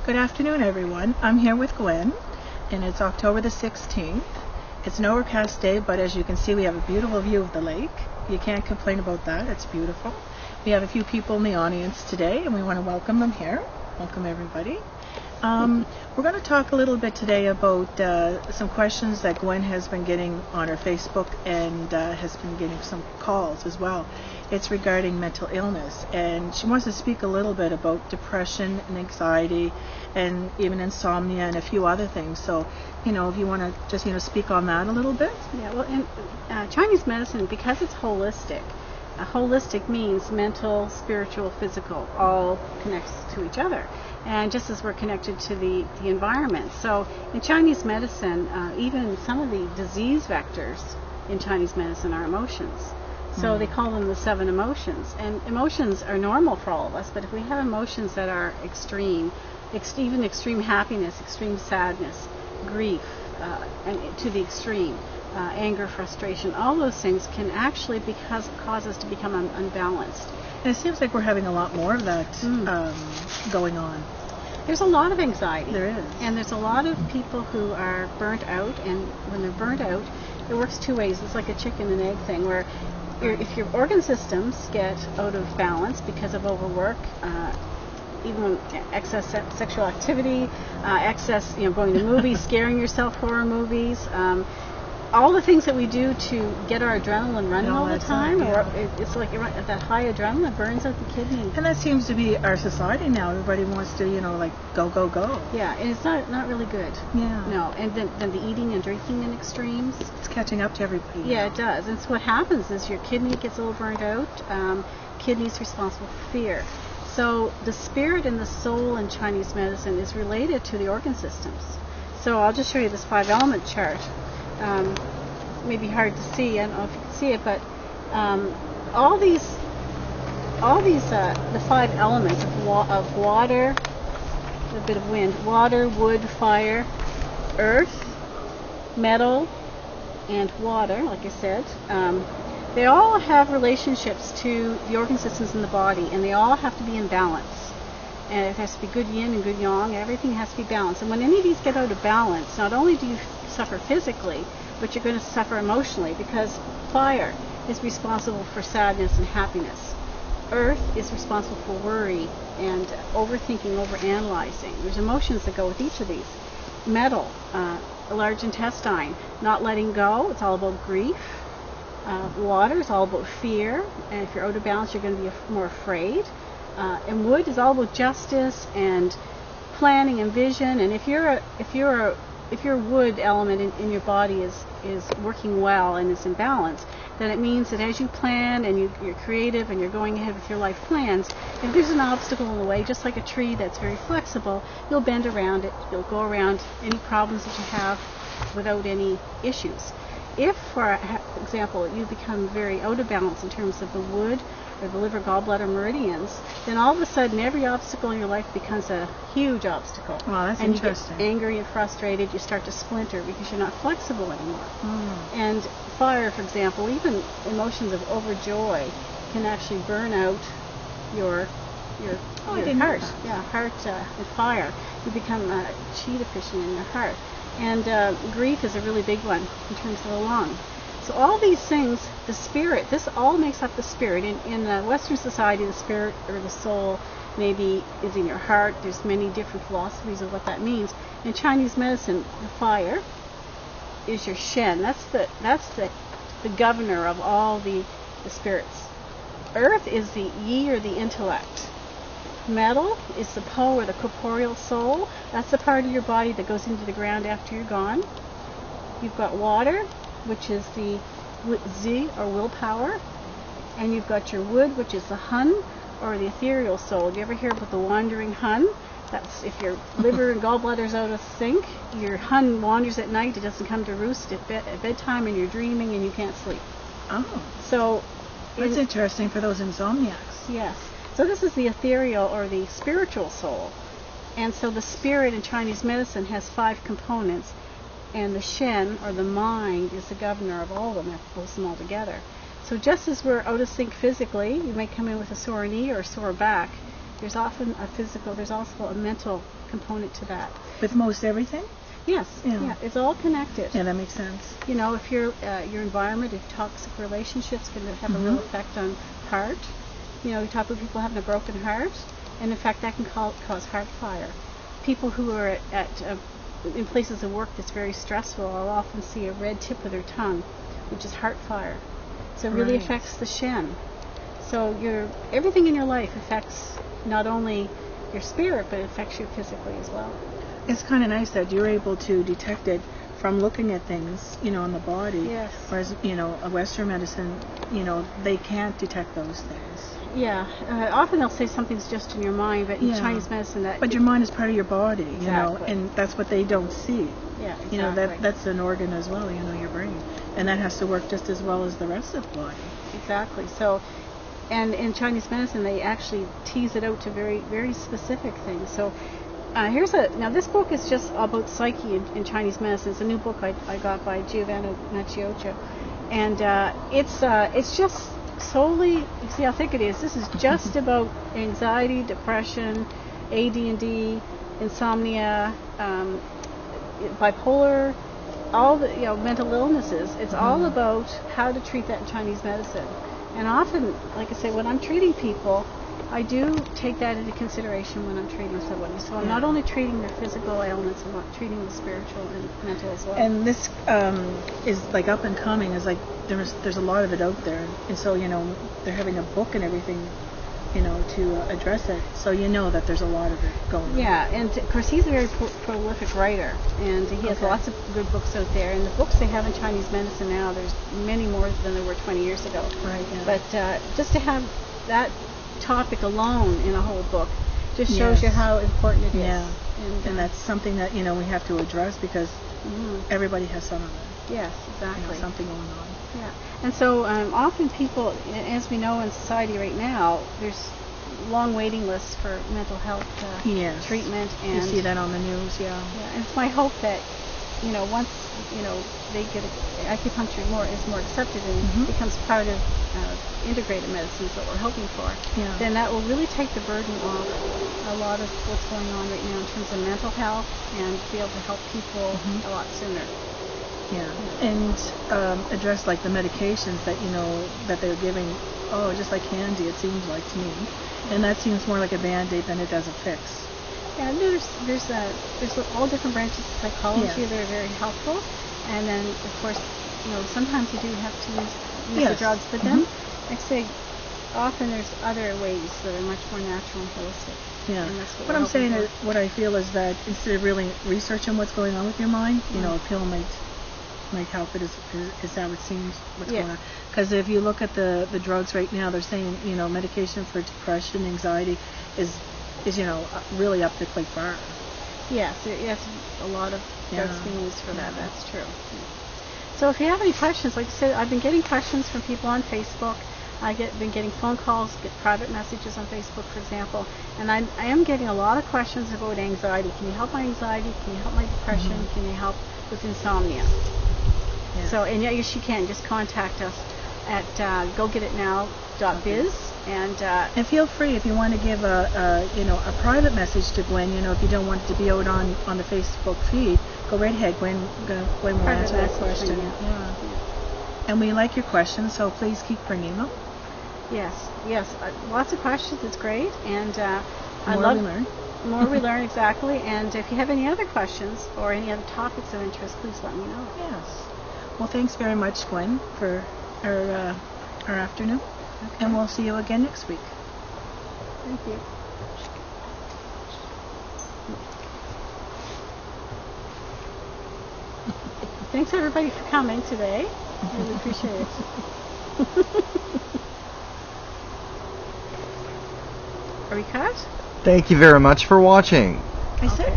Good afternoon, everyone. I'm here with Gwen, and it's October the 16th. It's an overcast day, but as you can see, we have a beautiful view of the lake. You can't complain about that. It's beautiful. We have a few people in the audience today, and we want to welcome them here. Welcome, everybody. We're going to talk a little bit today about some questions that Gwen has been getting on her Facebook and has been getting some calls as well. It's regarding mental illness, and she wants to speak a little bit about depression and anxiety and even insomnia and a few other things. So, if you want to just, speak on that a little bit. Yeah, well, in Chinese medicine, because it's holistic, holistic means mental, spiritual, physical, all connects to each other. And just as we're connected to the environment. So in Chinese medicine, even some of the disease vectors in Chinese medicine are emotions. So they call them the 7 emotions. And emotions are normal for all of us, but if we have emotions that are extreme, even extreme happiness, extreme sadness, grief, and to the extreme, anger, frustration, all those things can actually cause us to become unbalanced. And it seems like we're having a lot more of that going on. There's a lot of anxiety. There is. And there's a lot of people who are burnt out, and when they're burnt out, it works two ways. It's like a chicken and egg thing, where if your organ systems get out of balance because of overwork, even excess sexual activity, excess, going to movies, scaring yourself, horror movies, all the things that we do to get our adrenaline running all the time, it's like that high adrenaline burns out the kidney. And that seems to be our society now. Everybody wants to, go, go, go. Yeah, and it's not really good. Yeah. No, and then the eating and drinking in extremes. It's catching up to everybody. Yeah, it does. And so what happens is your kidney gets a little burnt out. Kidney's responsible for fear. So the spirit and the soul in Chinese medicine is related to the organ systems. So I'll just show you this 5-element chart. Maybe hard to see. I don't know if you can see it, but all these the 5 elements of water, a bit of wind, water, wood, fire, earth, metal, and water. Like I said, they all have relationships to the organ systems in the body, and they all have to be in balance. And it has to be good yin and good yang. Everything has to be balanced. And when any of these get out of balance, not only do you suffer physically, but you're going to suffer emotionally, because fire is responsible for sadness and happiness. Earth is responsible for worry and overthinking, overanalyzing. There's emotions that go with each of these. Metal, a large intestine, not letting go. It's all about grief. Water is all about fear, and if you're out of balance, you're going to be more afraid. And wood is all about justice and planning and vision. And if your wood element in your body is working well and is in balance, then it means that as you plan and you're creative and you're going ahead with your life plans, if there's an obstacle in the way, just like a tree that's very flexible, you'll bend around it. You'll go around any problems that you have without any issues. If, for example, you become very out of balance in terms of the wood or the liver gallbladder meridians, then all of a sudden every obstacle in your life becomes a huge obstacle. Wow, that's and interesting. You get angry and frustrated, you start to splinter because you're not flexible anymore. And fire, for example, even emotions of overjoy can actually burn out your heart. Yeah, heart and fire. You become chi deficient in your heart. And grief is a really big one in terms of the lung. So all these things, the spirit, this all makes up the spirit. In Western society, the spirit or the soul maybe is in your heart. There's many different philosophies of what that means. In Chinese medicine, the fire is your shen. That's the governor of all the spirits. Earth is the yi, or the intellect. Metal is the po, or the corporeal soul. That's the part of your body that goes into the ground after you're gone. You've got water, which is the zi, or willpower. And you've got your wood, which is the hun, or the ethereal soul. Do you ever hear about the wandering hun? That's if your liver and gallbladder's out of sync, your hun wanders at night. It doesn't come to roost at bedtime, and you're dreaming and you can't sleep. Oh. So that's interesting for those insomniacs. Yes. So this is the ethereal, or the spiritual soul. And so the spirit in Chinese medicine has 5 components, and the shen, or the mind, is the governor of all of them. That pulls them all together. So just as we're out of sync physically, you may come in with a sore knee or a sore back, there's often a physical, there's also a mental component to that. With most everything? Yes, Yeah. it's all connected. Yeah, that makes sense. You know, if your environment, if toxic relationships can have a real effect on heart. You know, we talk about people having a broken heart, and in fact that can cause heart fire. People who are in places of work that's very stressful, I'll often see a red tip of their tongue, which is heart fire. So it really affects the shen. So everything in your life affects not only your spirit, but it affects you physically as well. It's kind of nice that you're able to detect it from looking at things, you know, on the body. Yes. Whereas, you know, a Western medicine, you know, they can't detect those things. Yeah. Often they'll say something's just in your mind, but in Chinese medicine But your mind is part of your body, you know, Exactly. and that's what they don't see. Yeah, exactly. You know, that's an organ as well, you know, your brain. And that has to work just as well as the rest of the body. Exactly. So, and in Chinese medicine, they actually tease it out to very, very specific things. So, now this book is just about psyche in Chinese medicine. It's a new book I got by Giovanni Macchioccia, and it's just solely, you see how thick it is. This is just about anxiety, depression, AD&D, insomnia, bipolar, all the mental illnesses. It's all about how to treat that in Chinese medicine. And often, like I say, when I'm treating people, I do take that into consideration when I'm treating somebody. So I'm not only treating their physical ailments, I'm treating the spiritual and mental as well. And this is like up and coming. Is like there's a lot of it out there, and so you know they're having a book and everything, you know, to address it. So you know that there's a lot of it going on. Yeah, and of course he's a very prolific writer, and he has lots of good books out there. And the books they have in Chinese medicine now, there's many more than there were 20 years ago. Right. Yeah. But just to have that topic alone in a whole book just shows you how important it is. Yeah. And that's something that, you know, we have to address because everybody has some of it. Yes, exactly. You know, something going on. Yeah. And so often people, as we know in society right now, there's long waiting lists for mental health treatment. And you see that on the news, Yeah, and it's my hope that, you know, once, you know, they get acupuncture is more accepted and becomes part of integrated medicine, is what we're hoping for, then that will really take the burden off a lot of what's going on right now in terms of mental health and be able to help people a lot sooner. Yeah. And address like the medications that, you know, that they're giving, just like candy, it seems like to me. And that seems more like a Band-Aid than it does a fix. Yeah, there's all different branches of psychology that are very helpful, and then of course, you know, sometimes you do have to use the drugs, but then like I say, often there's other ways that are much more natural and holistic. Yeah. And that's what I'm saying is, what I feel is that instead of really researching what's going on with your mind, you know, a pill might help it. Is that what seems what's going on? Because if you look at the drugs right now, they're saying, you know, medication for depression, anxiety is you know, really up to quite far. Yes, a lot of drugs being used for that. That's true. So if you have any questions, like I said, I've been getting questions from people on Facebook. Been getting phone calls, get private messages on Facebook, for example, and I am getting a lot of questions about anxiety. Can you help my anxiety? Can you help my depression? Can you help with insomnia? Yeah. So, and yes, you can. Just contact us at gogetitnow.biz. And feel free if you want to give a private message to Gwen. You know, if you don't want it to be out on the Facebook feed, go right ahead. Gwen will answer that question. Yeah. And we like your questions, so please keep bringing them. Yes, lots of questions. It's great, and I love we learn. More we learn, exactly. And if you have any other questions or any other topics of interest, please let me know. Yes. Well, thanks very much, Gwen, for our afternoon. Okay. And we'll see you again next week. Thank you. Thanks everybody for coming today. Really appreciate it. Are we cut? Thank you very much for watching. I said